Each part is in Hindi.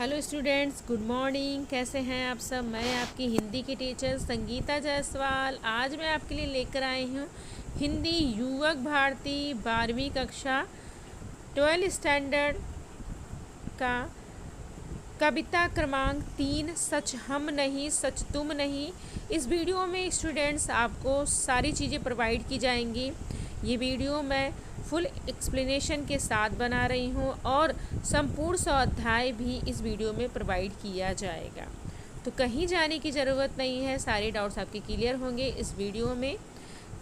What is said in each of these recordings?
Hello students, good morning. कैसे हैं आप सब? मैं आपकी हिंदी की टीचर संगीता जायसवाल। आज मैं आपके लिए लेकर आई हूँ हिंदी युवक भारती 12वीं कक्षा 12 स्टैंडर्ड का कविता क्रमांक 3 सच हम नहीं सच तुम नहीं। इस वीडियो में स्टूडेंट्स आपको सारी चीज़ें प्रोवाइड की जाएंगी। ये वीडियो मैं फुल एक्सप्लेनेशन के साथ बना रही हूँ और संपूर्ण स्वाध्याय भी इस वीडियो में प्रोवाइड किया जाएगा, तो कहीं जाने की ज़रूरत नहीं है। सारे डाउट्स आपके क्लियर होंगे इस वीडियो में।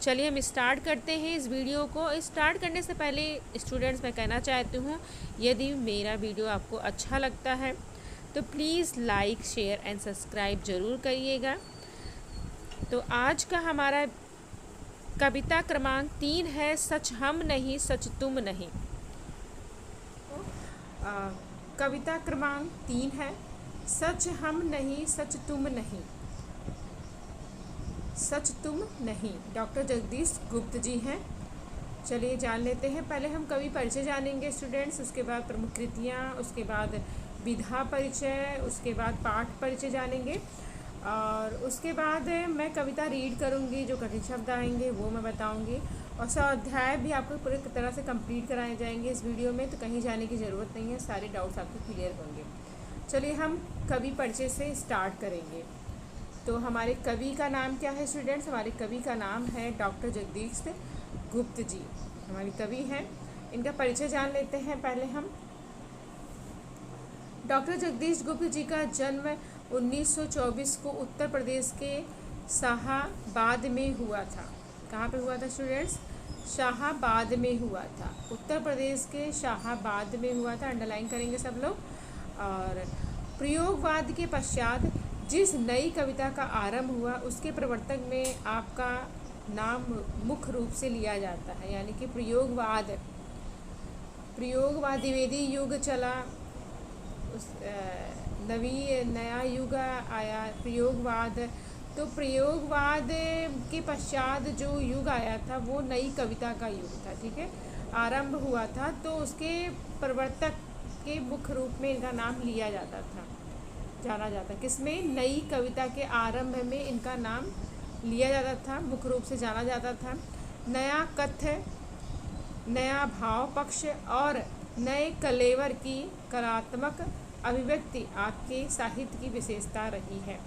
चलिए हम स्टार्ट करते हैं इस वीडियो को। स्टार्ट करने से पहले स्टूडेंट्स मैं कहना चाहती हूँ, यदि मेरा वीडियो आपको अच्छा लगता है तो please like share and subscribe ज़रूर करिएगा। तो आज का हमारा कविता क्रमांक 3 है सच हम नहीं सच तुम नहीं। कविता क्रमांक 3 है सच हम नहीं सच तुम नहीं। सच तुम नहीं डॉक्टर जगदीश गुप्त जी हैं। चलिए जान लेते हैं। पहले हम कवि परिचय जानेंगे स्टूडेंट्स, उसके बाद प्रमुख कृतियाँ, उसके बाद विधा परिचय, उसके बाद पाठ परिचय जानेंगे और उसके बाद मैं कविता रीड करूँगी। जो कठिन शब्द आएंगे वो मैं बताऊँगी और स्वाध्याय भी आपको पूरी तरह से कंप्लीट कराए जाएंगे इस वीडियो में, तो कहीं जाने की ज़रूरत नहीं है। सारे डाउट्स आपके क्लियर होंगे। चलिए हम कवि परिचय से स्टार्ट करेंगे। तो हमारे कवि का नाम क्या है स्टूडेंट्स? हमारे कवि का नाम है डॉक्टर जगदीश गुप्त जी, हमारे कवि हैं। इनका परिचय जान लेते हैं पहले हम। डॉक्टर जगदीश गुप्त जी का जन्म 1924 को उत्तर प्रदेश के शाहाबाद में हुआ था। कहाँ पे हुआ था स्टूडेंट्स? शाहाबाद में हुआ था। उत्तर प्रदेश के शाहाबाद में हुआ था, अंडरलाइन करेंगे सब लोग। और प्रयोगवाद के पश्चात जिस नई कविता का आरंभ हुआ उसके प्रवर्तक में आपका नाम मुख्य रूप से लिया जाता है, यानी कि प्रयोगवाद द्विवेदी युग चला, उस नया युग आया प्रयोगवाद। तो प्रयोगवाद के पश्चात जो युग आया था वो नई कविता का युग था, ठीक है, आरंभ हुआ था। तो उसके प्रवर्तक के मुख्य रूप में इनका नाम लिया जाता था, जाना जाता। किसमें? नई कविता के आरंभ में इनका नाम लिया जाता था, मुख्य रूप से जाना जाता था। नया कथ्य, नया भाव पक्ष और नए कलेवर की कलात्मक अभिव्यक्ति आपके साहित्य की विशेषता रही है।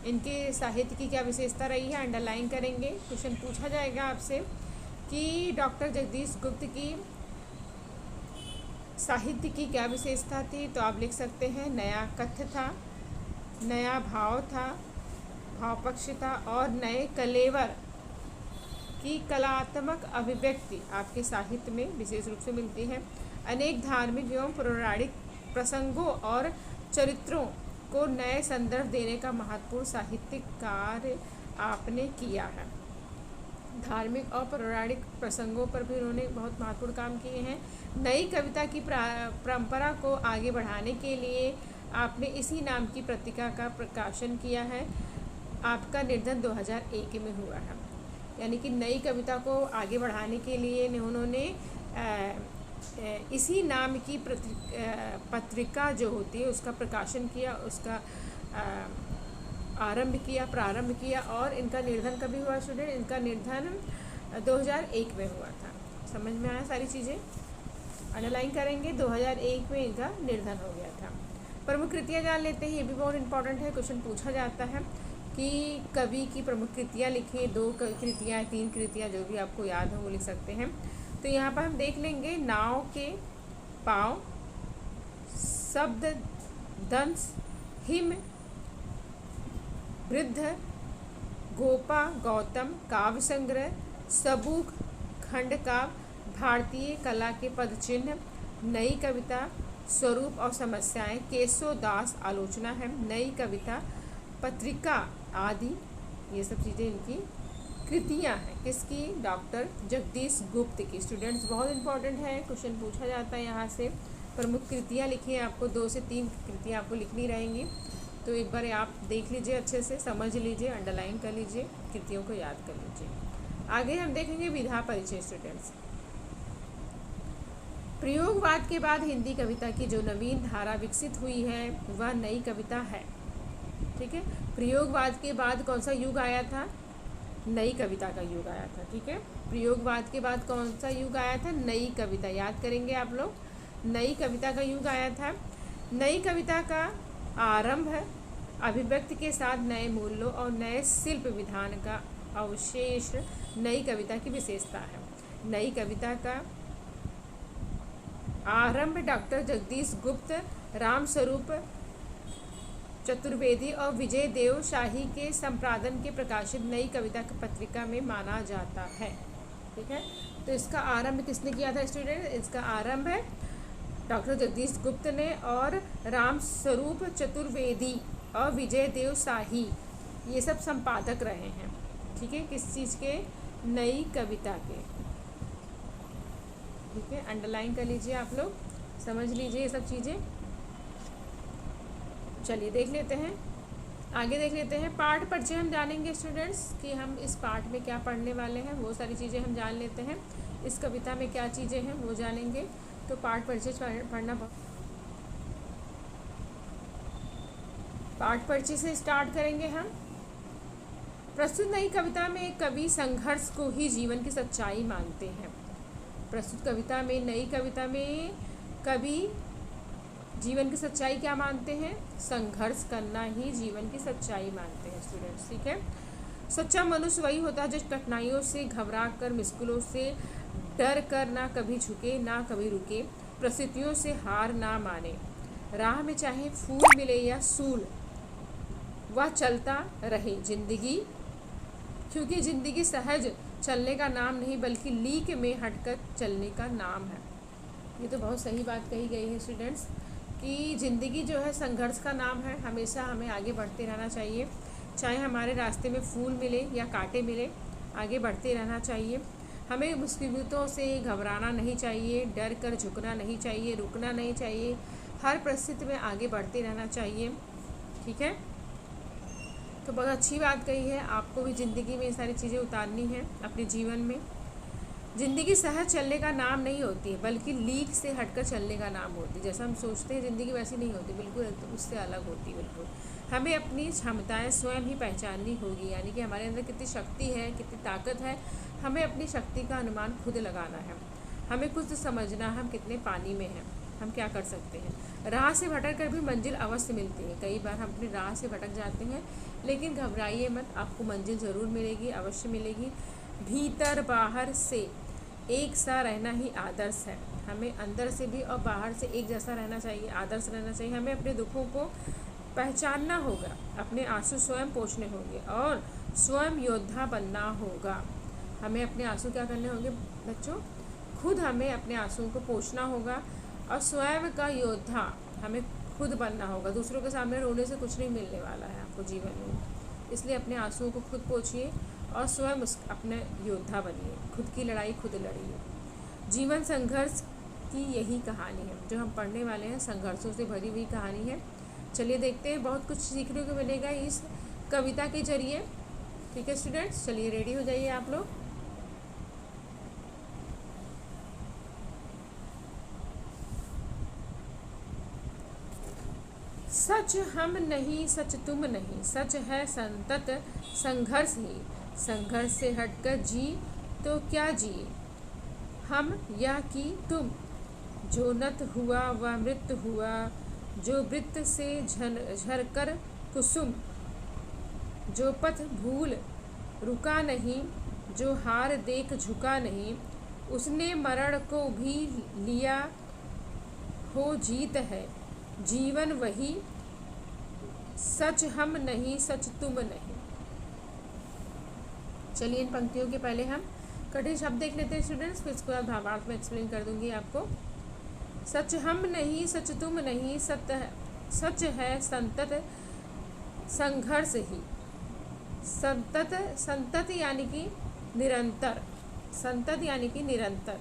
इनके साहित्य की क्या विशेषता रही है, अंडरलाइन करेंगे। क्वेश्चन पूछा जाएगा आपसे कि डॉक्टर जगदीश गुप्त की साहित्य की क्या विशेषता थी, तो आप लिख सकते हैं नया कथ्य था, नया भाव था, भाव पक्ष था और नए कलेवर की कलात्मक अभिव्यक्ति आपके साहित्य में विशेष रूप से मिलती है। अनेक धार्मिक एवं पौराणिक प्रसंगों और चरित्रों को नए संदर्भ देने का महत्वपूर्ण साहित्यिक कार्य आपने किया है। धार्मिक और पौराणिक प्रसंगों पर भी उन्होंने बहुत महत्वपूर्ण काम किए हैं। नई कविता की परंपरा को आगे बढ़ाने के लिए आपने इसी नाम की पत्रिका का प्रकाशन किया है। आपका निर्धन 2001 में हुआ है, यानी कि नई कविता को आगे बढ़ाने के लिए उन्होंने इसी नाम की पत्रिका जो होती है उसका प्रकाशन किया, उसका प्रारंभ किया। और इनका निर्धन कभी हुआ स्टूडेंट? इनका निर्धन 2001 में हुआ था। समझ में आया सारी चीज़ें? अंडरलाइन करेंगे। 2001 में इनका निर्धन हो गया था। प्रमुख कृतियाँ जान लेते हैं, ये भी बहुत इंपॉर्टेंट है। क्वेश्चन पूछा जाता है कि कवि की प्रमुख कृतियाँ लिखें। 2 कृतियाँ, 3 कृतियाँ, जो भी आपको याद हो वो लिख सकते हैं। तो यहाँ पर हम देख लेंगे नाव के पाँव, शब्द दंश, हिम, वृद्ध, गोपा गौतम, काव्य संग्रह, सबूक, खंड काव्य, भारतीय कला के पदचिन्ह, नई कविता, स्वरूप और समस्याएं, केशव दास आलोचना है, नई कविता, पत्रिका आदि, ये सब चीज़ें इनकी कृतियाँ हैं। किसकी? डॉक्टर जगदीश गुप्त की। स्टूडेंट्स बहुत इंपॉर्टेंट है, क्वेश्चन पूछा जाता है यहाँ से। प्रमुख कृतियाँ लिखिए, आपको 2 से 3 कृतियाँ आपको लिखनी रहेंगी। तो एक बार आप देख लीजिए, अच्छे से समझ लीजिए, अंडरलाइन कर लीजिए, कृतियों को याद कर लीजिए। आगे हम देखेंगे विधा परिचय स्टूडेंट्स। प्रयोगवाद के बाद हिंदी कविता की जो नवीन धारा विकसित हुई है वह नई कविता है। ठीक है, प्रयोगवाद के बाद कौन सा युग आया था? नई कविता का युग आया था। ठीक है, प्रयोगवाद के बाद कौन सा युग आया था? नई कविता। याद करेंगे आप लोग, नई कविता का युग आया था। नई कविता का आरंभ है अभिव्यक्ति के साथ नए मूल्यों और नए शिल्प विधान का अवशेष नई कविता की विशेषता है। नई कविता का आरंभ डॉक्टर जगदीश गुप्त, रामस्वरूप चतुर्वेदी और विजय देव शाही के संपादन के प्रकाशित नई कविता की पत्रिका में माना जाता है। ठीक है, तो इसका आरंभ किसने किया था स्टूडेंट? इसका आरंभ है डॉक्टर जगदीश गुप्त ने और रामस्वरूप चतुर्वेदी और विजय देव शाही, ये सब संपादक रहे हैं। ठीक है, किस चीज़ के? नई कविता के। ठीक है, अंडरलाइन कर लीजिए आप लोग, समझ लीजिए ये सब चीज़ें। चलिए देख लेते हैं, आगे देख लेते हैं। पाठ परिचय हम जानेंगे स्टूडेंट्स कि हम इस पाठ में क्या पढ़ने वाले हैं, वो सारी चीज़ें हम जान लेते हैं। इस कविता में क्या चीज़ें हैं वो जानेंगे, तो पाठ परिचय पढ़ना। पाठ परिचय से स्टार्ट करेंगे हम। प्रस्तुत नई कविता में कवि संघर्ष को ही जीवन की सच्चाई मानते हैं। प्रस्तुत कविता में, नई कविता में कवि जीवन की सच्चाई क्या मानते हैं? संघर्ष करना ही जीवन की सच्चाई मानते हैं स्टूडेंट्स। ठीक है, सच्चा मनुष्य वही होता है जो कठिनाइयों से घबरा कर, मुश्किलों से डर कर ना कभी झुके ना कभी रुके, परिस्थितियों से हार ना माने। राह में चाहे फूल मिले या सूल, वह चलता रहे जिंदगी, क्योंकि जिंदगी सहज चलने का नाम नहीं बल्कि लीक में हटकर चलने का नाम है। ये तो बहुत सही बात कही गई है स्टूडेंट्स कि ज़िंदगी जो है संघर्ष का नाम है। हमेशा हमें आगे बढ़ते रहना चाहिए, चाहे हमारे रास्ते में फूल मिले या कांटे मिले, आगे बढ़ते रहना चाहिए। हमें मुसीबतों से घबराना नहीं चाहिए, डर कर झुकना नहीं चाहिए, रुकना नहीं चाहिए, हर परिस्थिति में आगे बढ़ते रहना चाहिए। ठीक है, तो बहुत अच्छी बात कही है। आपको भी ज़िंदगी में ये सारी चीज़ें उतारनी है अपने जीवन में। ज़िंदगी सहज चलने का नाम नहीं होती है बल्कि लीक से हटकर चलने का नाम होती है। जैसा हम सोचते हैं ज़िंदगी वैसी नहीं होती, बिल्कुल तो उससे अलग होती है। बिल्कुल हमें अपनी क्षमताएं स्वयं ही पहचाननी होगी, यानी कि हमारे अंदर कितनी शक्ति है, कितनी ताकत है, हमें अपनी शक्ति का अनुमान खुद लगाना है। हमें कुछ समझना है हम कितने पानी में हैं, हम क्या कर सकते हैं। राह से भटक कर भी मंजिल अवश्य मिलती है। कई बार हम अपनी राह से भटक जाते हैं, लेकिन घबराइए मत, आपको मंजिल ज़रूर मिलेगी, अवश्य मिलेगी। भीतर बाहर से एक सा रहना ही आदर्श है। हमें अंदर से भी और बाहर से एक जैसा रहना चाहिए, आदर्श रहना चाहिए। हमें अपने दुखों को पहचानना होगा, अपने आंसू स्वयं पोंछने होंगे और स्वयं योद्धा बनना होगा। हमें अपने आंसू क्या करने होंगे बच्चों? खुद हमें अपने आंसुओं को पोंछना होगा और स्वयं का योद्धा हमें खुद बनना होगा। दूसरों के सामने रोने से कुछ नहीं मिलने वाला है आपको जीवन में, इसलिए अपने आंसुओं को खुद पोंछिए और स्वयं अपने योद्धा बनिए, खुद की लड़ाई खुद लड़िए। जीवन संघर्ष की यही कहानी है, जो हम पढ़ने वाले हैं संघर्षों से भरी हुई कहानी है। चलिए देखते हैं, बहुत कुछ सीखने को मिलेगा इस कविता के जरिए। ठीक है स्टूडेंट्स, चलिए रेडी हो जाइए आप लोग। सच हम नहीं, सच तुम नहीं, सच है संतत संघर्ष ही। संघर्ष से हटकर जी तो क्या जिए, हम या कि तुम। जो नत हुआ वह मृत हुआ, जो वृत्त से झरकर कुसुम। जो पथ भूल रुका नहीं, जो हार देख झुका नहीं, उसने मरण को भी लिया हो जीत है। जीवन वही, सच हम नहीं, सच तुम नहीं। चलिए इन पंक्तियों के पहले हम कठिन शब्द देख लेते हैं स्टूडेंट्स, फिर इसके बाद भावार्थ में एक्सप्लेन कर दूंगी आपको। सच हम नहीं, सच तुम नहीं, सच है संतत संघर्ष ही। संतत, संतत यानी कि निरंतर, संतत यानी कि निरंतर।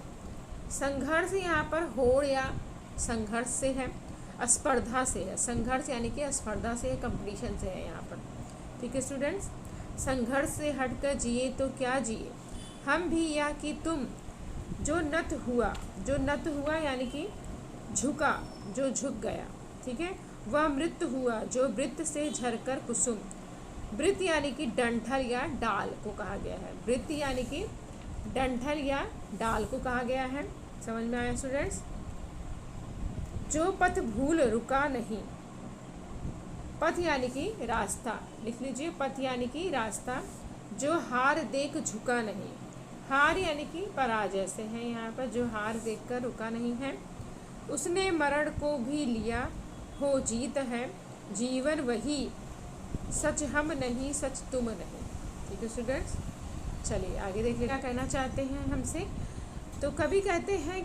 संघर्ष यहाँ पर होड़ या संघर्ष से है, स्पर्धा से है। संघर्ष यानी कि स्पर्धा से है, कंपटीशन से है यहाँ पर। ठीक है स्टूडेंट्स, संघर्ष से हटकर जिए तो क्या जिए, हम भी या कि तुम। जो नत हुआ यानी कि झुका, जो झुक गया, ठीक है। वह मृत हुआ जो वृत्त से झरकर कुसुम। वृत्त यानी कि डंठल या डाल को कहा गया है। वृत्त यानी कि डंठल या डाल को कहा गया है। समझ में आया स्टूडेंट्स? जो पथ भूल रुका नहीं। पथ यानी कि रास्ता, लिख लीजिए, पथ यानी कि रास्ता। जो हार देख झुका नहीं। हार यानी कि पराजय से है यहाँ पर, जो हार देखकर रुका नहीं है। उसने मरण को भी लिया हो जीत है। जीवन वही सच हम नहीं, सच तुम नहीं। ठीक है स्टूडेंट्स, चलिए आगे देखिए क्या कहना चाहते हैं हमसे। तो कभी कहते हैं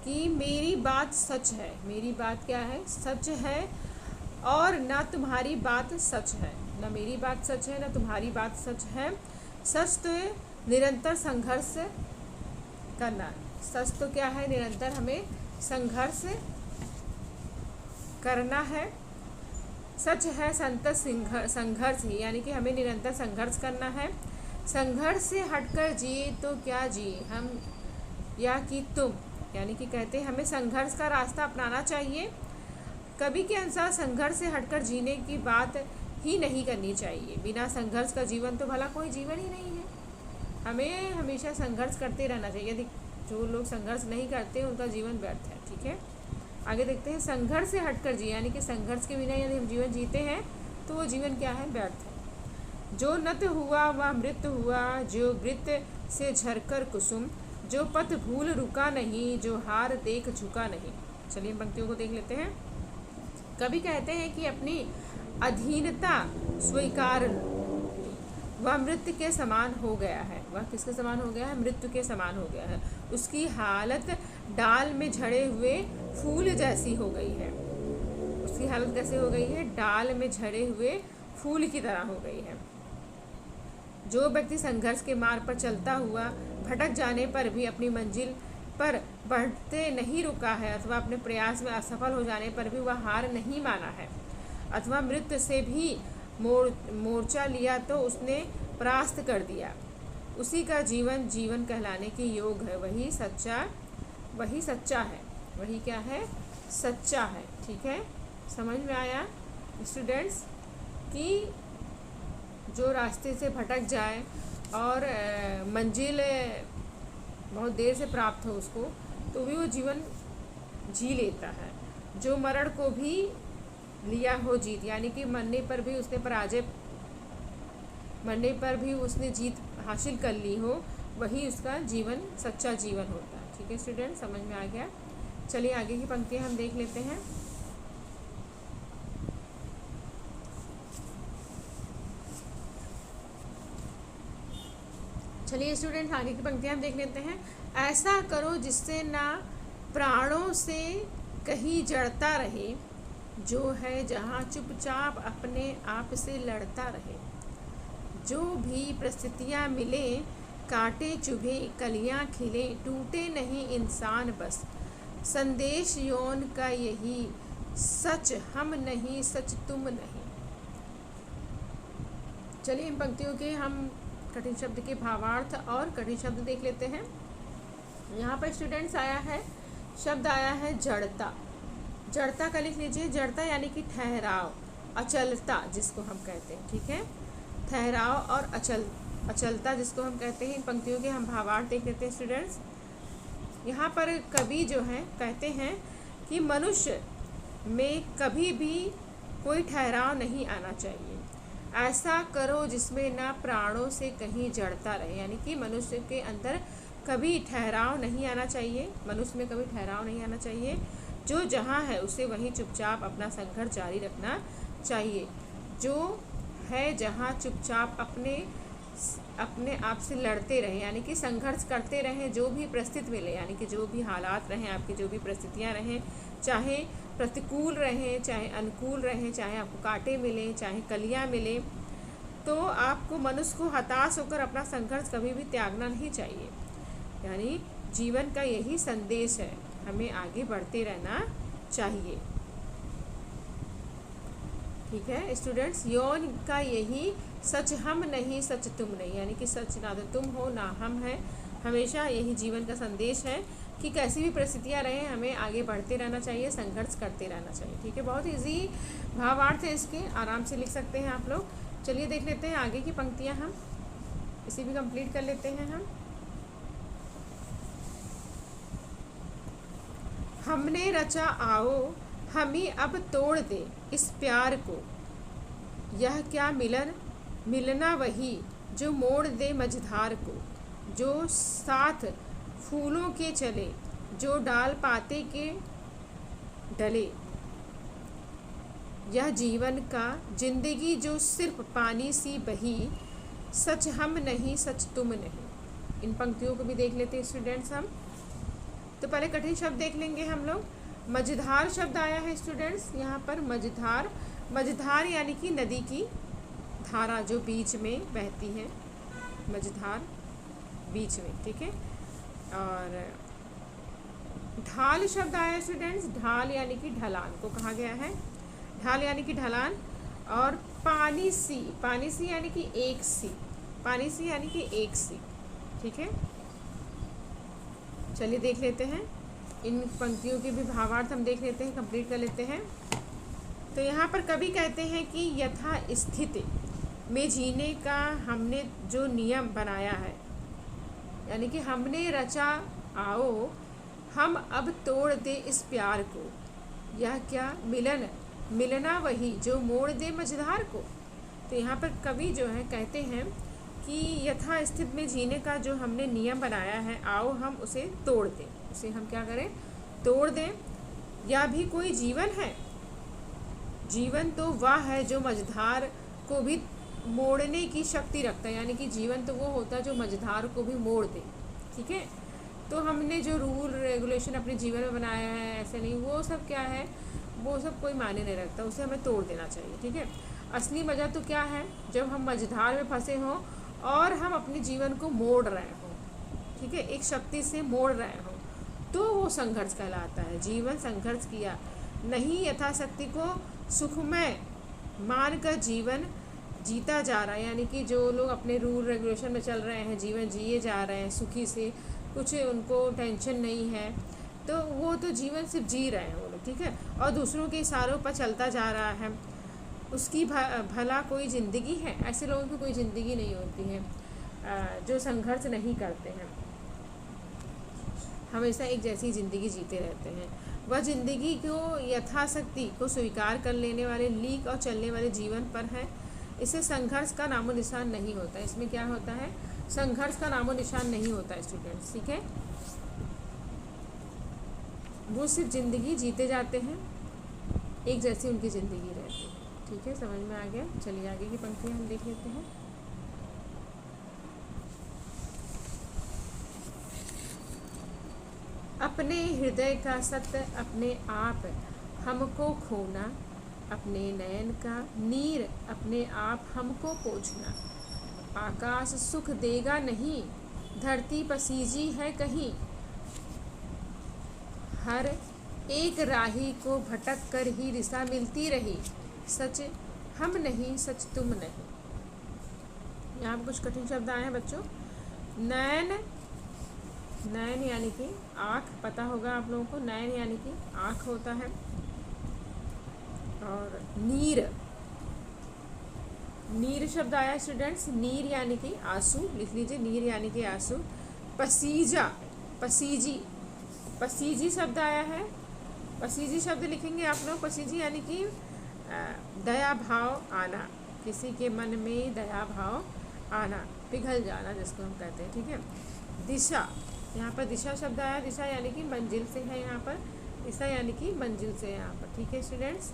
कि मेरी बात सच है। मेरी बात क्या है? सच है। और ना तुम्हारी बात सच है। ना मेरी बात सच है, ना तुम्हारी बात सच है। सच तो निरंतर संघर्ष करना। सच तो क्या है? निरंतर हमें संघर्ष करना है। सच है संतत संघर्ष ही, यानी कि हमें निरंतर संघर्ष करना है। संघर्ष से हटकर जिए तो क्या जिए हम या कि तुम, यानी कि कहते हैं हमें संघर्ष का रास्ता अपनाना चाहिए। कवि के अनुसार संघर्ष से हटकर जीने की बात ही नहीं करनी चाहिए। बिना संघर्ष का जीवन तो भला कोई जीवन ही नहीं है। हमें हमेशा संघर्ष करते रहना चाहिए। यदि जो लोग संघर्ष नहीं करते उनका जीवन व्यर्थ है। ठीक है, आगे देखते हैं। संघर्ष से हटकर जिए, यानी कि संघर्ष के बिना यदि हम जीवन जीते हैं तो वो जीवन क्या है? व्यर्थ है। जो नत हुआ वह मृत हुआ, जो वृत्त से झरकर कुसुम। जो पथ भूल रुका नहीं, जो हार देख झुका नहीं। चलिए पंक्तियों को देख लेते हैं। कवि कहते हैं कि अपनी अधीनता स्वीकार, वह मृत्यु के समान हो गया है। वह किसके समान हो गया है? मृत्यु के समान हो गया है। उसकी हालत डाल में झड़े हुए फूल जैसी हो गई है। उसकी हालत कैसे हो गई है? डाल में झड़े हुए फूल की तरह हो गई है। जो व्यक्ति संघर्ष के मार्ग पर चलता हुआ भटक जाने पर भी अपनी मंजिल पर बढ़ते नहीं रुका है, अथवा अपने प्रयास में असफल हो जाने पर भी वह हार नहीं माना है, अथवा मृत्यु से भी मोर्चा लिया तो उसने परास्त कर दिया, उसी का जीवन जीवन कहलाने के योग है। वही सच्चा है। वही क्या है? सच्चा है। ठीक है, समझ में आया स्टूडेंट्स? कि जो रास्ते से भटक जाए और मंजिल बहुत देर से प्राप्त हो उसको, तो भी वो जीवन जी लेता है। जो मरण को भी लिया हो जीत, यानी कि मरने पर भी उसने जीत हासिल कर ली हो, वही उसका जीवन सच्चा जीवन होता है। ठीक है स्टूडेंट, समझ में आ गया? चलिए आगे की पंक्तियाँ हम देख लेते हैं। चलिए स्टूडेंट, आगे की पंक्तियाँ हम देख लेते हैं। ऐसा करो जिससे ना प्राणों से कहीं जड़ता रहे, जो है जहाँ चुपचाप अपने आप से लड़ता रहे। जो भी परिस्थितियाँ मिले, कांटे चुभे कलियाँ खिले, टूटे नहीं इंसान बस। संदेश यौन का यही, सच हम नहीं, सच तुम नहीं। चलिए इन पंक्तियों के हम कठिन शब्द के भावार्थ और कठिन शब्द देख लेते हैं। यहाँ पर स्टूडेंट्स शब्द आया है जड़ता। जड़ता का लिख लीजिए। जड़ता यानी कि ठहराव, अचलता जिसको हम कहते हैं। ठीक है, ठहराव और अचलता जिसको हम कहते हैं। इन पंक्तियों के हम भावार्थ देख लेते हैं स्टूडेंट्स। यहाँ पर कवि जो हैं कहते हैं कि मनुष्य में कभी भी कोई ठहराव नहीं आना चाहिए। ऐसा करो जिसमें ना प्राणों से कहीं जड़ता रहे, यानी कि मनुष्य के अंदर कभी ठहराव नहीं आना चाहिए। मनुष्य में कभी ठहराव नहीं आना चाहिए। जो जहाँ है उसे वहीं चुपचाप अपना संघर्ष जारी रखना चाहिए। जो है जहाँ चुपचाप अपने आप से लड़ते रहें, यानी कि संघर्ष करते रहें। जो भी परिस्थिति मिले, यानी कि जो भी हालात रहें, आपकी जो भी परिस्थितियाँ रहें, चाहे प्रतिकूल रहें चाहे अनुकूल रहें, चाहे आपको कांटे मिले चाहे कलियाँ मिले, तो आपको मनुष्य को हताश होकर अपना संघर्ष कभी भी त्यागना नहीं चाहिए। यानी जीवन का यही संदेश है, हमें आगे बढ़ते रहना चाहिए। ठीक है स्टूडेंट्स, यौन का यही, सच हम नहीं, सच तुम नहीं, यानी कि सच ना तो तुम हो ना हम है, हमेशा यही जीवन का संदेश है कि कैसी भी परिस्थितियाँ रहें, हमें आगे बढ़ते रहना चाहिए, संघर्ष करते रहना चाहिए। ठीक है, बहुत इजी भावार्थ है इसके, आराम से लिख सकते हैं आप लोग। चलिए देख लेते हैं आगे की पंक्तियाँ, हम इसे भी कंप्लीट कर लेते हैं। हमने रचा आओ हमें अब तोड़ दे इस प्यार को, यह क्या मिलन मिलना वही जो मोड़ दे मझधार को, जो साथ फूलों के चले जो डाल पाते के डले, यह जीवन का जिंदगी जो सिर्फ पानी सी बही, सच हम नहीं सच तुम नहीं। इन पंक्तियों को भी देख लेते हैं स्टूडेंट्स हम। तो पहले कठिन शब्द देख लेंगे हम लोग। मझधार शब्द आया है स्टूडेंट्स यहाँ पर। मझधार, मझधार यानी कि नदी की धारा जो बीच में बहती है, मझधार बीच में। ठीक है, और ढाल शब्द आया है स्टूडेंट्स। ढाल यानी कि ढलान को कहा गया है, ढाल यानी कि ढलान। और पानी सी, पानी सी यानी कि एक सी, पानी सी यानी कि एक सी। ठीक है, चलिए देख लेते हैं इन पंक्तियों के भी भावार्थ हम देख लेते हैं, कंप्लीट कर लेते हैं। तो यहाँ पर कवि कहते हैं कि यथा स्थिति में जीने का हमने जो नियम बनाया है, यानी कि हमने रचा आओ हम अब तोड़ दे इस प्यार को, यह क्या मिलन मिलना वही जो मोड़ दे मझधार को। तो यहाँ पर कवि जो है कहते हैं कि यथा स्थिति में जीने का जो हमने नियम बनाया है, आओ हम उसे तोड़ दें। उसे हम क्या करें? तोड़ दें। या भी कोई जीवन है? जीवन तो वह है जो मझधार को भी मोड़ने की शक्ति रखता है, यानी कि जीवन तो वो होता है जो मझधार को भी मोड़ दे। ठीक है, तो हमने जो रूल रेगुलेशन अपने जीवन में बनाया है, ऐसे नहीं, वो सब क्या है, वो सब कोई मायने नहीं रखता, उसे हमें तोड़ देना चाहिए। ठीक है, असली मज़ा तो क्या है, जब हम मझधार में फंसे हों और हम अपने जीवन को मोड़ रहे हों। ठीक है, एक शक्ति से मोड़ रहे हों, तो वो संघर्ष कहलाता है। जीवन संघर्ष किया नहीं, यथाशक्ति को सुखमय मानकर जीवन जीता जा रहा है, यानी कि जो लोग अपने रूल रेगुलेशन में चल रहे हैं, जीवन जिए जा रहे हैं सुखी से, कुछ उनको टेंशन नहीं है, तो वो तो जीवन सिर्फ जी रहे हैं वो लोग। ठीक है, और दूसरों के इशारों पर चलता जा रहा है, उसकी भला कोई ज़िंदगी है? ऐसे लोगों की कोई ज़िंदगी नहीं होती है जो संघर्ष नहीं करते हैं, हमेशा एक जैसी ज़िंदगी जीते रहते हैं। वह ज़िंदगी को यथाशक्ति को स्वीकार कर लेने वाले, लीक और चलने वाले जीवन पर है। इससे संघर्ष का नामो निशान नहीं होता। इसमें क्या होता है? संघर्ष का नामो निशान नहीं होता स्टूडेंट्स। ठीक है, वो सिर्फ ज़िंदगी जीते जाते हैं, एक जैसी उनकी ज़िंदगी रहती है। ठीक है, समझ में आ गया? चलिए आगे की पंक्तियाँ हम देख लेते हैं। अपने हृदय का सत्य अपने आप हमको खोना, अपने नयन का नीर अपने आप हमको पोंछना। आकाश सुख देगा नहीं, धरती पसीजी है कहीं, हर एक राही को भटक कर ही दिशा मिलती रही, सच हम नहीं सच तुम नहीं। यहाँ पर कुछ कठिन शब्द आए हैं बच्चों। नयन, नयन यानी कि आँख, पता होगा आप लोगों को, नयन यानी कि आँख होता है। और नीर, नीर शब्द आया स्टूडेंट्स। नीर यानी कि आंसू, लिख लीजिए, नीर यानी कि आंसू। पसीजा, पसीजी, पसीजी शब्द आया है। पसीजी शब्द लिखेंगे आप लोग। पसीजी यानी कि दया भाव आना, किसी के मन में दया भाव आना, पिघल जाना जिसको हम कहते हैं। ठीक है, दिशा, यहाँ पर दिशा शब्द आया। दिशा यानी कि मंजिल से है, यहाँ पर दिशा यानी कि मंजिल से है यहाँ पर। ठीक है स्टूडेंट्स,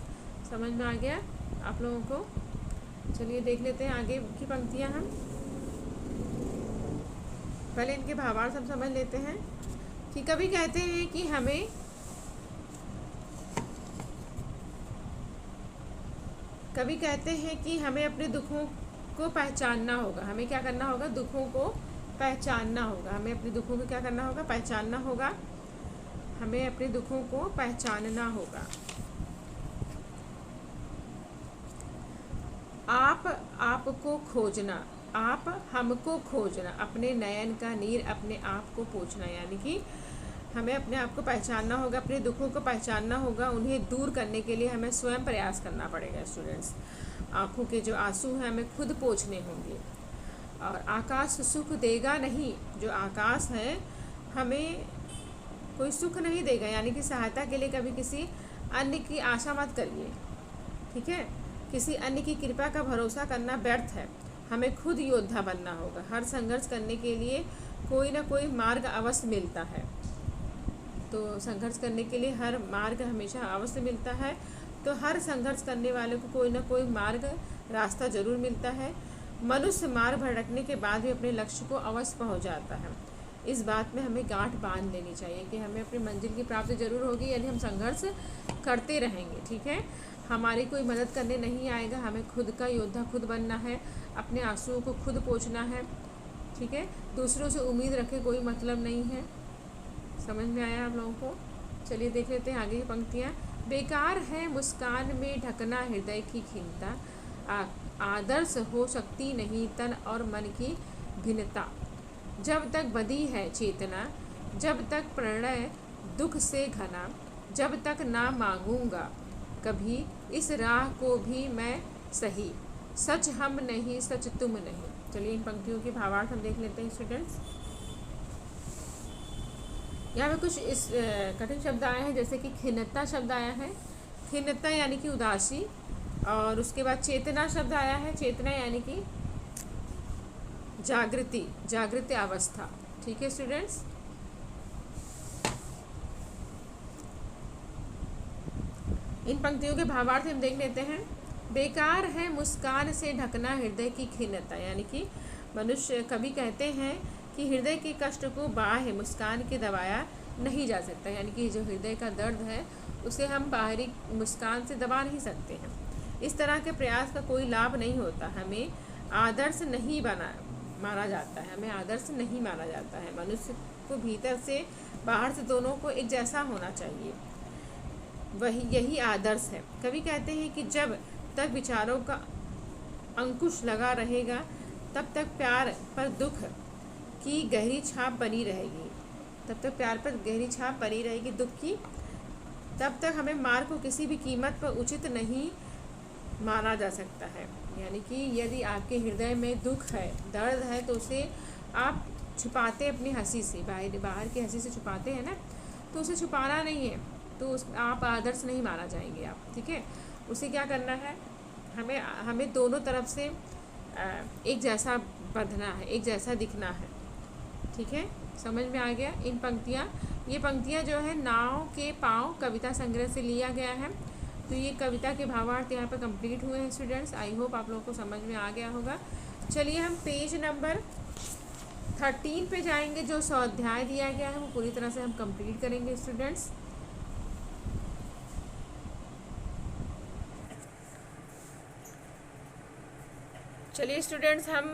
समझ में आ गया आप लोगों को? चलिए देख लेते हैं आगे की पंक्तियाँ हम। पहले इनके भावार्थ हम समझ लेते हैं कि कवि कहते हैं कि हमें कवि कहते हैं कि हमें अपने दुखों को पहचानना होगा। हमें क्या करना होगा? दुखों को पहचानना होगा। हमें अपने दुखों को क्या करना होगा? पहचानना होगा। हमें अपने दुखों को पहचानना होगा। आपको खोजना, आप हमको खोजना, अपने नयन का नीर अपने आप को पोंछना, यानी कि हमें अपने आप को पहचानना होगा, अपने दुखों को पहचानना होगा, उन्हें दूर करने के लिए हमें स्वयं प्रयास करना पड़ेगा स्टूडेंट्स। आँखों के जो आंसू हैं हमें खुद पोंछने होंगे। और आकाश सुख देगा नहीं, जो आकाश है हमें कोई सुख नहीं देगा, यानी कि सहायता के लिए कभी किसी अन्य की आशा मत करिए, ठीक है। किसी अन्य की कृपा का भरोसा करना व्यर्थ है, हमें खुद योद्धा बनना होगा। हर संघर्ष करने के लिए कोई ना कोई मार्ग अवश्य मिलता है, तो संघर्ष करने के लिए हर मार्ग हमेशा अवश्य मिलता है। तो हर संघर्ष करने वाले को कोई ना कोई मार्ग, रास्ता जरूर मिलता है। मनुष्य मार्ग भटकने के बाद भी अपने लक्ष्य को अवश्य पहुंच जाता है। इस बात में हमें गांठ बांध लेनी चाहिए कि हमें अपनी मंजिल की प्राप्ति जरूर होगी यदि हम संघर्ष करते रहेंगे, ठीक है। हमारी कोई मदद करने नहीं आएगा, हमें खुद का योद्धा खुद बनना है, अपने आंसुओं को खुद पोंछना है, ठीक है। दूसरों से उम्मीद रखे कोई मतलब नहीं है। समझ में आया आप लोगों को? चलिए देख लेते हैं आगे की पंक्तियाँ। बेकार है मुस्कान में ढकना हृदय की खिन्नता, आदर्श हो सकती नहीं तन और मन की भिन्नता। जब तक बधी है चेतना, जब तक प्रणय दुख से घना, जब तक ना मांगूंगा कभी इस राह को भी मैं सही, सच हम नहीं सच तुम नहीं। चलिए इन पंक्तियों के भावार्थ हम देख लेते हैं स्टूडेंट्स। यहाँ पे कुछ इस कठिन शब्द आए हैं, जैसे कि खिन्नता शब्द आया है, खिन्नता यानी कि उदासी। और उसके बाद चेतना शब्द आया है, चेतना यानी कि जागृति, जागृत अवस्था, ठीक है स्टूडेंट्स। इन पंक्तियों के भावार्थ हम देख लेते हैं। बेकार है मुस्कान से ढकना हृदय की खिन्नता, यानी कि मनुष्य कभी कहते हैं कि हृदय के कष्ट को बाह्य मुस्कान के दबाया नहीं जा सकता, यानी कि जो हृदय का दर्द है उसे हम बाहरी मुस्कान से दबा नहीं सकते हैं। इस तरह के प्रयास का कोई लाभ नहीं होता, हमें आदर्श नहीं माना जाता है, हमें आदर्श नहीं माना जाता है। मनुष्य को भीतर से बाहर से दोनों को एक जैसा होना चाहिए, यही आदर्श है। कवि कहते हैं कि जब तक विचारों का अंकुश लगा रहेगा तब तक प्यार पर दुख की गहरी छाप बनी रहेगी, तब तक प्यार पर गहरी छाप बनी रहेगी दुख की। तब तक हमें मार्ग को किसी भी कीमत पर उचित नहीं माना जा सकता है, यानी कि यदि आपके हृदय में दुख है, दर्द है, तो उसे आप छुपाते अपनी हंसी से, बाहर की हंसी से छुपाते हैं ना, तो उसे छुपाना नहीं है, तो आप आदर्श नहीं माना जाएंगे आप, ठीक है। उसे क्या करना है, हमें दोनों तरफ से एक जैसा बंधना है, एक जैसा दिखना है, ठीक है। समझ में आ गया? ये पंक्तियाँ जो है नाव के पाँव कविता संग्रह से लिया गया है। तो ये कविता के भावार्थ यहाँ पर कंप्लीट हुए हैं स्टूडेंट्स। आई होप आप लोगों को समझ में आ गया होगा। चलिए हम पेज नंबर 13 पे जाएंगे। जो स्वाध्याय दिया गया है वो पूरी तरह से हम कंप्लीट करेंगे स्टूडेंट्स। चलिए स्टूडेंट्स, हम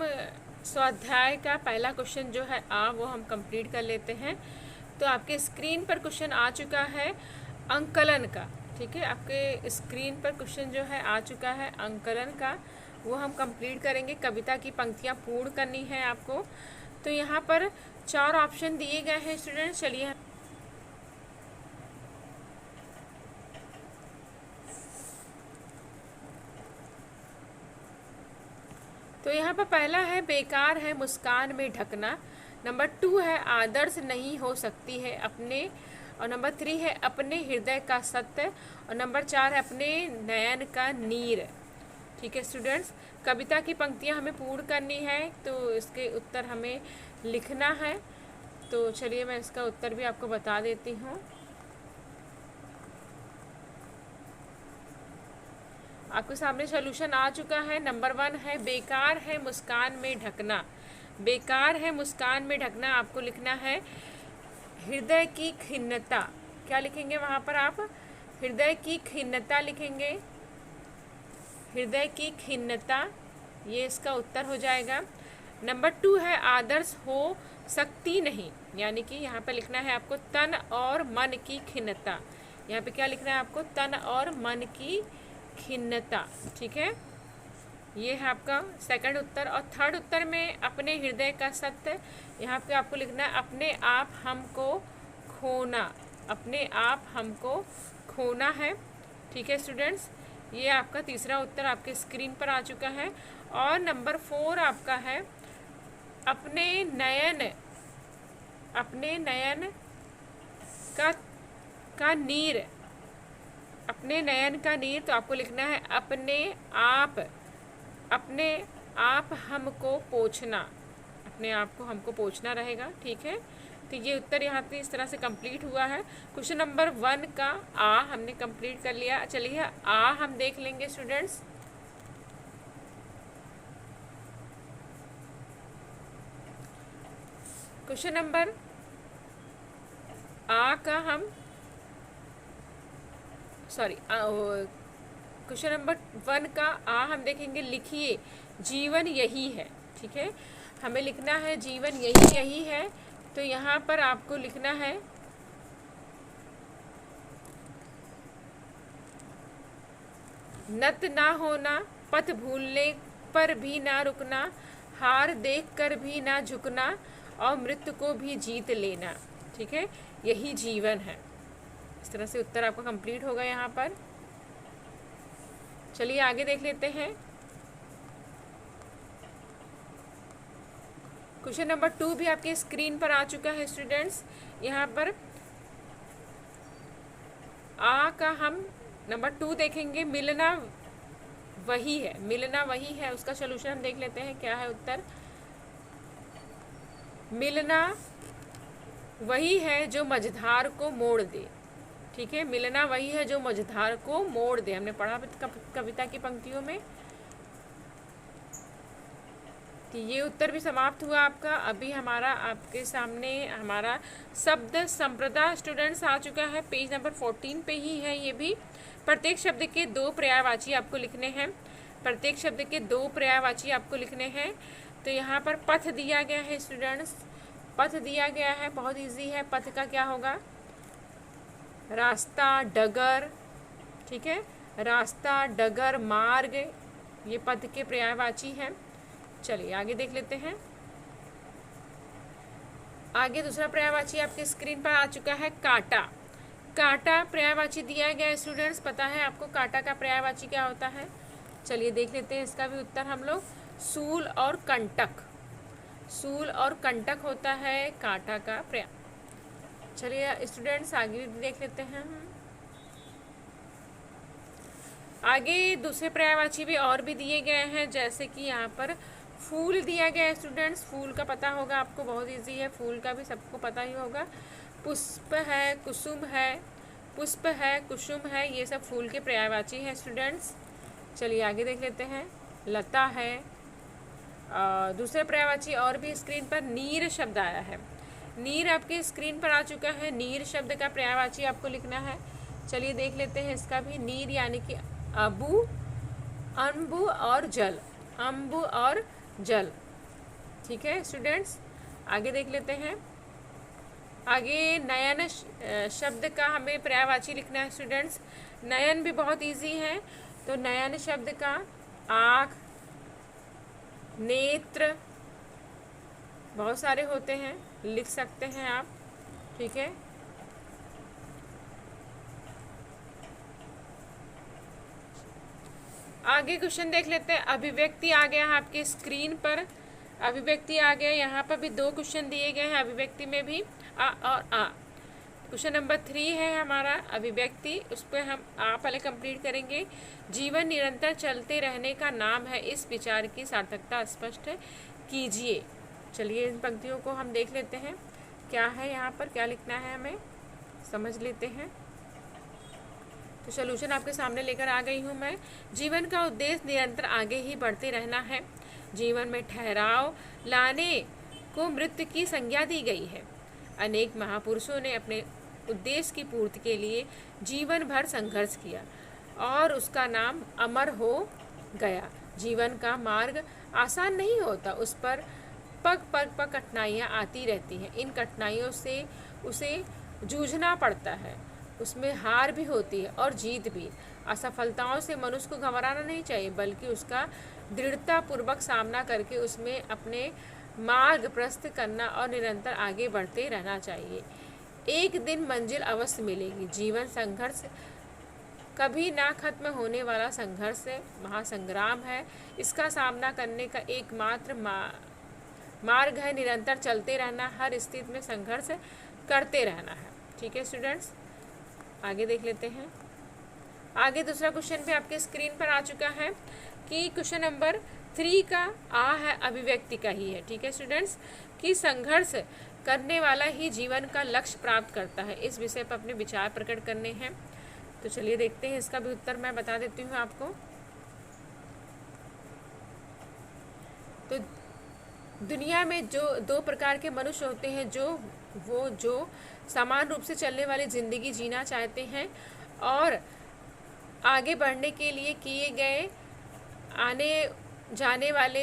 स्वाध्याय का पहला क्वेश्चन जो है वो हम कंप्लीट कर लेते हैं। तो आपके स्क्रीन पर क्वेश्चन आ चुका है अंकलन का, ठीक है। आपके स्क्रीन पर क्वेश्चन जो है आ चुका है अंकलन का, वो हम कंप्लीट करेंगे। कविता की पंक्तियाँ पूर्ण करनी है आपको। तो यहाँ पर 4 ऑप्शन दिए गए हैं स्टूडेंट्स। चलिए तो यहाँ पर पहला है बेकार है मुस्कान में ढकना, नंबर 2 है आदर्श नहीं हो सकती है अपने, और नंबर 3 है अपने हृदय का सत्य, और नंबर 4 है अपने नयन का नीर, ठीक है स्टूडेंट्स। कविता की पंक्तियाँ हमें पूर्ण करनी है, तो इसके उत्तर हमें लिखना है। तो चलिए मैं इसका उत्तर भी आपको बता देती हूँ। आपके सामने सॉल्यूशन आ चुका है। नंबर 1 है बेकार है मुस्कान में ढकना। बेकार है मुस्कान में ढकना आपको लिखना है हृदय की खिन्नता। क्या लिखेंगे वहाँ पर आप? हृदय की खिन्नता लिखेंगे, हृदय की खिन्नता, ये इसका उत्तर हो जाएगा। नंबर 2 है आदर्श हो सकती नहीं, यानी कि यहाँ पर लिखना है आपको तन और मन की खिन्नता। यहाँ पे क्या लिखना है आपको? तन और मन की खिन्नता, ठीक है। ये है आपका सेकंड उत्तर। और थर्ड उत्तर में अपने हृदय का सत्य, यहाँ पे आपको लिखना है अपने आप हमको खोना, अपने आप हमको खोना है। ठीक है स्टूडेंट्स, ये आपका तीसरा उत्तर आपके स्क्रीन पर आ चुका है। और नंबर 4 आपका है अपने नयन, अपने नयन का नीर, अपने नयन का नीर, तो आपको लिखना है अपने आप हमको पोंछना, अपने आप को हमको पोंछना रहेगा। ठीक है, तो ये उत्तर यहाँ पे इस तरह से कंप्लीट हुआ है। क्वेश्चन नंबर 1 का आ हमने कंप्लीट कर लिया। चलिए आ हम देख लेंगे स्टूडेंट्स। क्वेश्चन नंबर आ का हम क्वेश्चन नंबर 1 का आ हम देखेंगे। लिखिए जीवन यही है। ठीक है, हमें लिखना है जीवन यही है। तो यहाँ पर आपको लिखना है नत ना होना, पथ भूलने पर भी ना रुकना, हार देख कर भी ना झुकना, और मृत्यु को भी जीत लेना। ठीक है, यही जीवन है। इस तरह से उत्तर आपका कंप्लीट होगा यहाँ पर। चलिए आगे देख लेते हैं। क्वेश्चन नंबर 2 भी आपके स्क्रीन पर आ चुका है स्टूडेंट्स। यहाँ पर आ का हम नंबर 2 देखेंगे। मिलना वही है, मिलना वही है। उसका सोल्यूशन हम देख लेते हैं क्या है उत्तर। मिलना वही है जो मझधार को मोड़ दे। ठीक है, मिलना वही है जो मझधार को मोड़ दे, हमने पढ़ा कविता की पंक्तियों में। तो ये उत्तर भी समाप्त हुआ आपका। अभी हमारा आपके सामने हमारा शब्द संप्रदा स्टूडेंट्स आ चुका है। पेज नंबर 14 पे ही है ये भी। प्रत्येक शब्द के 2 पर्यायवाची आपको लिखने हैं। प्रत्येक शब्द के 2 पर्यायवाची आपको लिखने हैं। तो यहाँ पर पथ दिया गया है स्टूडेंट्स, पथ दिया गया है, बहुत इजी है। पथ का क्या होगा? रास्ता, डगर। ठीक है, रास्ता, डगर, मार्ग, ये पथ के पर्यायवाची हैं। चलिए आगे देख लेते हैं। आगे दूसरा पर्यायवाची आपके स्क्रीन पर आ चुका है कांटा। कांटा पर्यायवाची दिया गया है स्टूडेंट्स, पता है आपको कांटा का पर्यायवाची क्या होता है? चलिए देख लेते हैं इसका भी उत्तर हम लोग। सूल और कंटक, सूल और कंटक होता है कांटा का पर्याय। चलिए स्टूडेंट्स आगे भी देख लेते हैं। आगे दूसरे पर्यायवाची भी और भी दिए गए हैं, जैसे कि यहाँ पर फूल दिया गया है स्टूडेंट्स। फूल का पता होगा आपको, बहुत इजी है, फूल का भी सबको पता ही होगा। पुष्प है, कुसुम है, पुष्प है, कुसुम है, ये सब फूल के पर्यायवाची हैं स्टूडेंट्स। चलिए आगे देख लेते हैं। लता है। दूसरे पर्यायवाची और भी स्क्रीन पर नीर शब्द आया है। नीर आपके स्क्रीन पर आ चुका है। नीर शब्द का पर्यायवाची आपको लिखना है। चलिए देख लेते हैं इसका भी। नीर यानी कि अबू, अम्बु और जल, अम्बु और जल। ठीक है स्टूडेंट्स, आगे देख लेते हैं। आगे नयन शब्द का हमें पर्यायवाची लिखना है स्टूडेंट्स। नयन भी बहुत इजी है, तो नयन शब्द का आँख, नेत्र, बहुत सारे होते हैं, लिख सकते हैं आप। ठीक है, आगे क्वेश्चन देख लेते हैं। अभिव्यक्ति आ गया है आपके स्क्रीन पर। अभिव्यक्ति आ गया, यहाँ पर भी 2 क्वेश्चन दिए गए हैं अभिव्यक्ति में भी, आ और आ। क्वेश्चन नंबर 3 है हमारा अभिव्यक्ति, उस पर हम आ पहले कंप्लीट करेंगे। जीवन निरंतर चलते रहने का नाम है, इस विचार की सार्थकता स्पष्ट कीजिए। चलिए इन पंक्तियों को हम देख लेते हैं, क्या है यहाँ पर, क्या लिखना है, हमें समझ लेते हैं। तो सॉल्यूशन आपके सामने लेकर आ गई हूँ मैं। जीवन का उद्देश्य निरंतर आगे ही बढ़ते रहना है। जीवन में ठहराव लाने को मृत्यु की संज्ञा दी गई है। अनेक महापुरुषों ने अपने उद्देश्य की पूर्ति के लिए जीवन भर संघर्ष किया और उसका नाम अमर हो गया। जीवन का मार्ग आसान नहीं होता, उस पर पग पग पर कठिनाइयाँ आती रहती हैं। इन कठिनाइयों से उसे जूझना पड़ता है। उसमें हार भी होती है और जीत भी। असफलताओं से मनुष्य को घबराना नहीं चाहिए, बल्कि उसका दृढ़तापूर्वक सामना करके उसमें अपने मार्ग प्रशस्त करना और निरंतर आगे बढ़ते रहना चाहिए। एक दिन मंजिल अवश्य मिलेगी। जीवन संघर्ष, कभी ना खत्म होने वाला संघर्ष महासंग्राम है। इसका सामना करने का एकमात्र मार्ग है निरंतर चलते रहना, हर स्थिति में संघर्ष करते रहना है। ठीक है स्टूडेंट्स, आगे देख लेते हैं। आगे दूसरा क्वेश्चन भी आपके स्क्रीन पर आ चुका है कि क्वेश्चन नंबर 3 का आ है अभिव्यक्ति का ही है। ठीक है स्टूडेंट्स, कि संघर्ष करने वाला ही जीवन का लक्ष्य प्राप्त करता है। इस विषय पर अपने विचार प्रकट करने हैं। तो चलिए देखते हैं, इसका भी उत्तर मैं बता देती हूँ आपको। तो दुनिया में जो 2 प्रकार के मनुष्य होते हैं, जो समान रूप से चलने वाली ज़िंदगी जीना चाहते हैं और आगे बढ़ने के लिए किए गए आने जाने वाले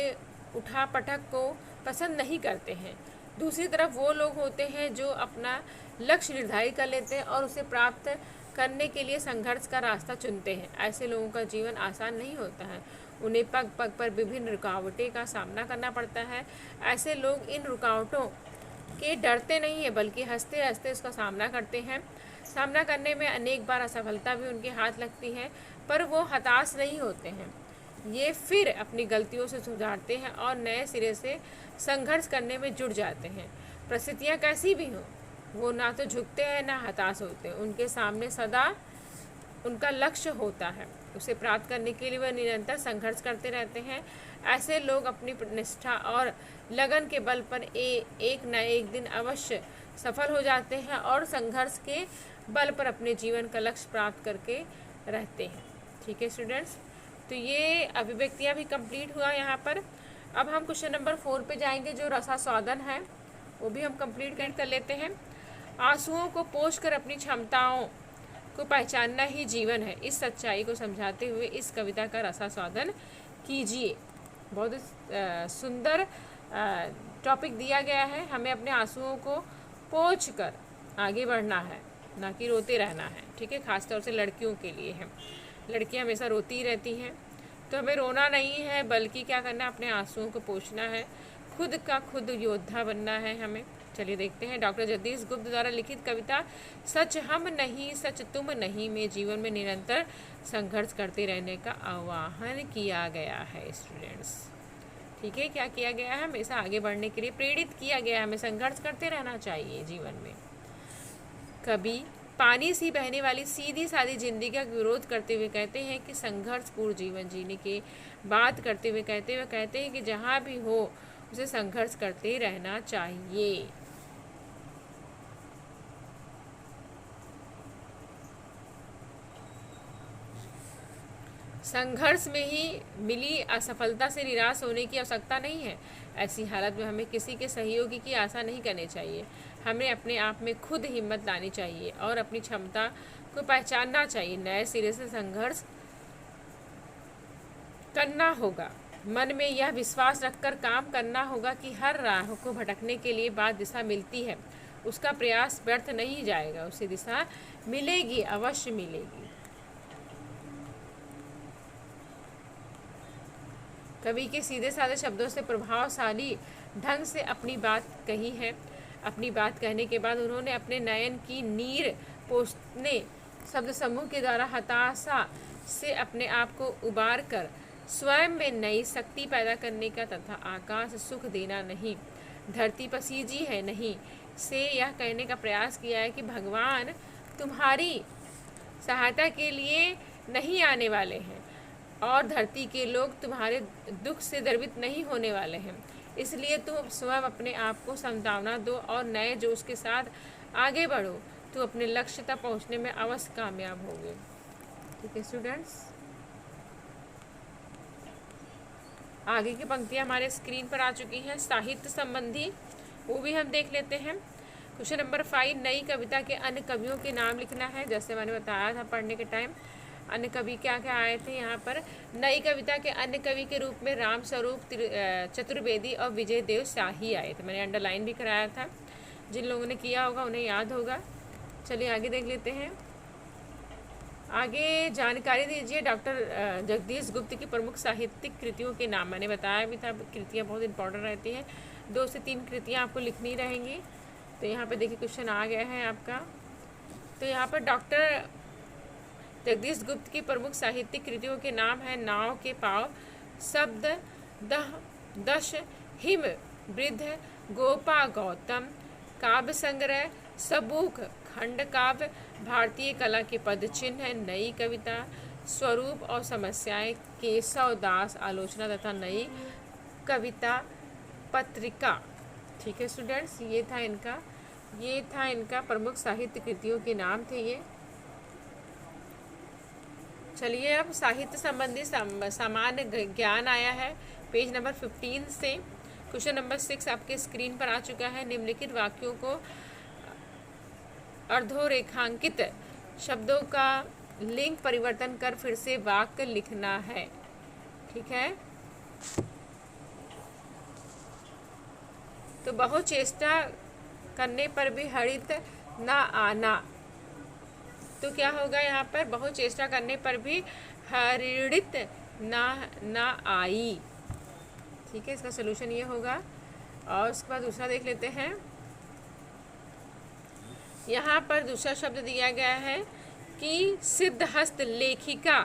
उठा पटक को पसंद नहीं करते हैं। दूसरी तरफ वो लोग होते हैं जो अपना लक्ष्य निर्धारित कर लेते हैं और उसे प्राप्त करने के लिए संघर्ष का रास्ता चुनते हैं। ऐसे लोगों का जीवन आसान नहीं होता है, उन्हें पग पग पर विभिन्न रुकावटें का सामना करना पड़ता है। ऐसे लोग इन रुकावटों के डरते नहीं हैं, बल्कि हंसते हंसते उसका सामना करते हैं। सामना करने में अनेक बार असफलता भी उनके हाथ लगती है, पर वो हताश नहीं होते हैं। ये फिर अपनी गलतियों से सुधारते हैं और नए सिरे से संघर्ष करने में जुट जाते हैं। परिस्थितियाँ कैसी भी हों, वो ना तो झुकते हैं ना हताश होते हैं। उनके सामने सदा उनका लक्ष्य होता है, उसे प्राप्त करने के लिए वह निरंतर संघर्ष करते रहते हैं। ऐसे लोग अपनी निष्ठा और लगन के बल पर एक न एक दिन अवश्य सफल हो जाते हैं और संघर्ष के बल पर अपने जीवन का लक्ष्य प्राप्त करके रहते हैं। ठीक है स्टूडेंट्स, तो ये अभिव्यक्तियाँ भी कंप्लीट हुआ यहाँ पर। अब हम क्वेश्चन नंबर 4 पे जाएंगे, जो रसास्वादन है वो भी हम कंप्लीट कर लेते हैं। आंसुओं को पोंछ कर अपनी क्षमताओं को पहचानना ही जीवन है। इस सच्चाई को समझाते हुए इस कविता का रसास्वादन कीजिए। बहुत सुंदर टॉपिक दिया गया है। हमें अपने आंसुओं को पोंछ कर आगे बढ़ना है, ना कि रोते रहना है। ठीक है, खासतौर से लड़कियों के लिए है। लड़कियां हमेशा रोती ही रहती हैं, तो हमें रोना नहीं है, बल्कि क्या करना है, अपने आंसुओं को पोंछना है, खुद का खुद योद्धा बनना है हमें। चलिए देखते हैं, डॉक्टर जगदीश गुप्त द्वारा लिखित कविता सच हम नहीं सच तुम नहीं में जीवन में निरंतर संघर्ष करते रहने का आह्वान किया गया है स्टूडेंट्स। ठीक है, क्या किया गया है, हमेशा आगे बढ़ने के लिए प्रेरित किया गया है। हमें संघर्ष करते रहना चाहिए जीवन में। कभी पानी सी बहने वाली सीधी सादी जिंदगी का विरोध करते हुए कहते हैं कि संघर्षपूर्ण जीवन जीने की बात करते हुए कहते हैं कि जहाँ भी हो उसे संघर्ष करते रहना चाहिए। संघर्ष में ही मिली असफलता से निराश होने की आवश्यकता नहीं है। ऐसी हालत में हमें किसी के सहयोगी की आशा नहीं करनी चाहिए। हमें अपने आप में खुद हिम्मत लानी चाहिए और अपनी क्षमता को पहचानना चाहिए। नए सिरे से संघर्ष करना होगा। मन में यह विश्वास रखकर काम करना होगा कि हर राह को भटकने के लिए बाद दिशा मिलती है। उसका प्रयास व्यर्थ नहीं जाएगा, उसे दिशा मिलेगी, अवश्य मिलेगी। कवि के सीधे साधे शब्दों से प्रभावशाली ढंग से अपनी बात कही है। अपनी बात कहने के बाद उन्होंने अपने नयन की नीर पोंछने शब्द समूह के द्वारा हताशा से अपने आप को उबार कर स्वयं में नई शक्ति पैदा करने का तथा आकाश सुख देना नहीं, धरती पसीजी है नहीं, से यह कहने का प्रयास किया है कि भगवान तुम्हारी सहायता के लिए नहीं आने वाले हैं और धरती के लोग तुम्हारे दुख से द्रवित नहीं होने वाले हैं। इसलिए तुम स्वयं अपने आप को सांत्वना दो और नए जोश के साथ आगे बढ़ो। तुम अपने लक्ष्य तक पहुंचने में अवश्य कामयाब होगे। ठीक है स्टूडेंट्स, आगे की पंक्तियां हमारे स्क्रीन पर आ चुकी हैं। साहित्य संबंधी वो भी हम देख लेते हैं। क्वेश्चन नंबर 5, नई कविता के अन्य कवियों के नाम लिखना है। जैसे मैंने बताया था पढ़ने के टाइम, अन्य कवि क्या क्या आए थे यहाँ पर। नई कविता के अन्य कवि के रूप में राम स्वरूप चतुर्वेदी और विजय देव शाही आए थे। मैंने अंडरलाइन भी कराया था, जिन लोगों ने किया होगा उन्हें याद होगा। चलिए आगे देख लेते हैं। आगे जानकारी दीजिए डॉक्टर जगदीश गुप्त की प्रमुख साहित्यिक कृतियों के नाम। मैंने बताया भी था कृतियाँ बहुत इंपॉर्टेंट रहती हैं, 2 से 3 कृतियाँ आपको लिखनी रहेंगी। तो यहाँ पर देखिए क्वेश्चन आ गया है आपका। तो यहाँ पर डॉक्टर जगदीश गुप्त की प्रमुख साहित्यिक कृतियों के नाम है नाव के पाव, शब्द, दश, हिम, वृद्ध, गोपा गौतम, काव्य संग्रह, सबूक, खंड काव्य, भारतीय कला के पद चिन्ह, नई कविता, स्वरूप और समस्याएं, केशव दास आलोचना तथा नई कविता पत्रिका। ठीक है स्टूडेंट्स, ये था इनका प्रमुख साहित्य कृतियों के नाम थे ये। चलिए अब साहित्य संबंधी सामान्य ज्ञान आया है पेज नंबर 15 से। क्वेश्चन नंबर 6 आपके स्क्रीन पर आ चुका है। निम्नलिखित वाक्यों को अर्धोरेखांकित शब्दों का लिंग परिवर्तन कर फिर से वाक्य लिखना है। ठीक है, तो बहुचेष्टा करने पर भी हरित ना आना। तो क्या होगा यहाँ पर, बहुचेष्टा करने पर भी हरित ना आई। ठीक है, इसका सोल्यूशन ये होगा। और उसके बाद दूसरा देख लेते हैं। यहाँ पर दूसरा शब्द दिया गया है कि सिद्धहस्त लेखिका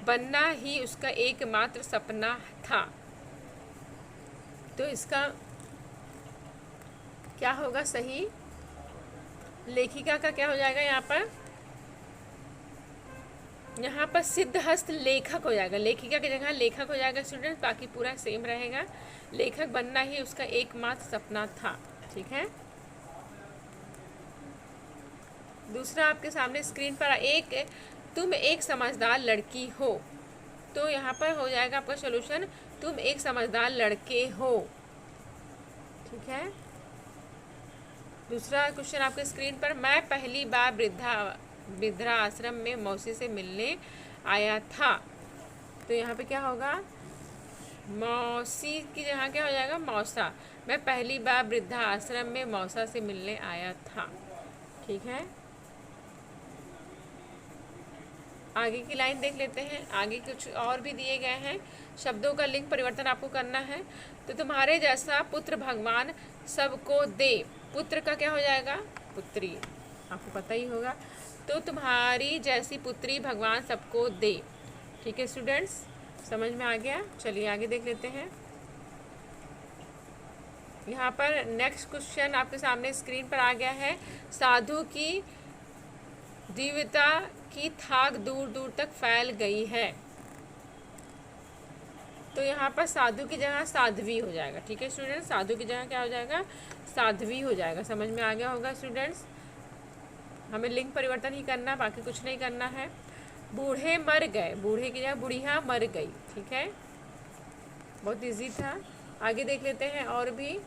बनना ही उसका एकमात्र सपना था। तो इसका क्या होगा सही, लेखिका का क्या हो जाएगा यहाँ पर सिद्धहस्त लेखक हो जाएगा, लेखिका की जगह लेखक हो जाएगा स्टूडेंट, बाकी पूरा सेम रहेगा। लेखक बनना ही उसका एकमात्र सपना था। ठीक है, दूसरा आपके सामने स्क्रीन पर तुम एक समझदार लड़की हो। तो यहाँ पर हो जाएगा आपका सॉल्यूशन, तुम एक समझदार लड़के हो। ठीक है, दूसरा क्वेश्चन आपके स्क्रीन पर, मैं पहली बार वृद्धा आश्रम में मौसी से मिलने आया था। तो यहाँ पे क्या होगा, मौसी की जगह क्या हो जाएगा मौसा। मैं पहली बार वृद्धा आश्रम में मौसा से मिलने आया था। ठीक है, आगे की लाइन देख लेते हैं। आगे कुछ और भी दिए गए हैं, शब्दों का लिंग परिवर्तन आपको करना है। तो तुम्हारे जैसा पुत्र भगवान सबको दे। पुत्र का क्या हो जाएगा, पुत्री, आपको पता ही होगा। तो तुम्हारी जैसी पुत्री भगवान सबको दे। ठीक है स्टूडेंट्स, समझ में आ गया। चलिए आगे देख लेते हैं। यहाँ पर नेक्स्ट क्वेश्चन आपके सामने स्क्रीन पर आ गया है। साधु की दिव्यता की थाक दूर दूर तक फैल गई है। तो यहाँ पर साधु की जगह साध्वी हो जाएगा। ठीक है स्टूडेंट्स, साधु की जगह क्या हो जाएगा, साध्वी हो जाएगा। समझ में आ गया होगा स्टूडेंट्स, हमें लिंग परिवर्तन ही करना, बाकी कुछ नहीं करना है। बूढ़े मर गए, बूढ़े की जगह बुढ़िया मर गई। ठीक है, बहुत इजी था। आगे देख लेते हैं और भी।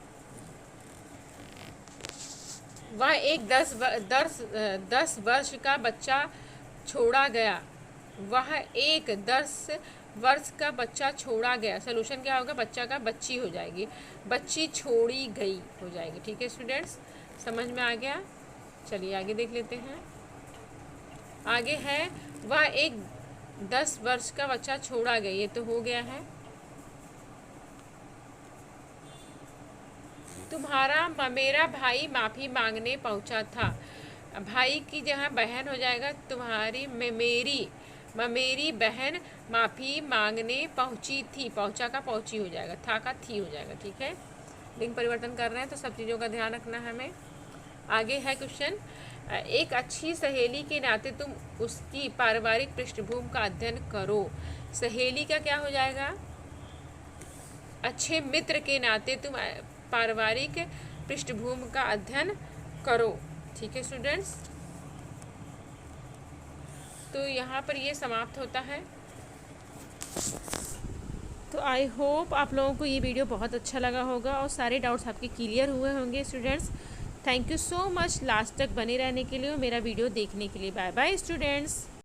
वह एक 10 वर्ष का बच्चा छोड़ा गया। वह एक 10 वर्ष का बच्चा छोड़ा गया। सोल्यूशन क्या होगा, बच्चा का बच्ची हो जाएगी, बच्ची छोड़ी गई हो जाएगी। ठीक है स्टूडेंट्स, समझ में आ गया। चलिए आगे देख लेते हैं। आगे है, वह एक 10 वर्ष का बच्चा छोड़ा गया। ये तो हो गया है। तुम्हारा मेरा भाई माफ़ी मांगने पहुंचा था। भाई की जगह बहन हो जाएगा, तुम्हारी मेरी बहन माफ़ी मांगने पहुंची थी। पहुंचा का पहुंची हो जाएगा, था का थी हो जाएगा। ठीक है, लिंग परिवर्तन कर रहे हैं तो सब चीज़ों का ध्यान रखना है हमें। आगे है क्वेश्चन, एक अच्छी सहेली के नाते तुम उसकी पारिवारिक पृष्ठभूमि का अध्ययन करो। सहेली का क्या हो जाएगा, अच्छे मित्र के नाते तुम पारिवारिक पृष्ठभूमि का अध्ययन करो। ठीक है स्टूडेंट्स, तो यहाँ पर ये समाप्त होता है। तो आई होप आप लोगों को ये वीडियो बहुत अच्छा लगा होगा और सारे डाउट्स आपके क्लियर हुए होंगे students. Thank you so much last तक बने रहने के लिए और मेरा वीडियो देखने के लिए। Bye bye students.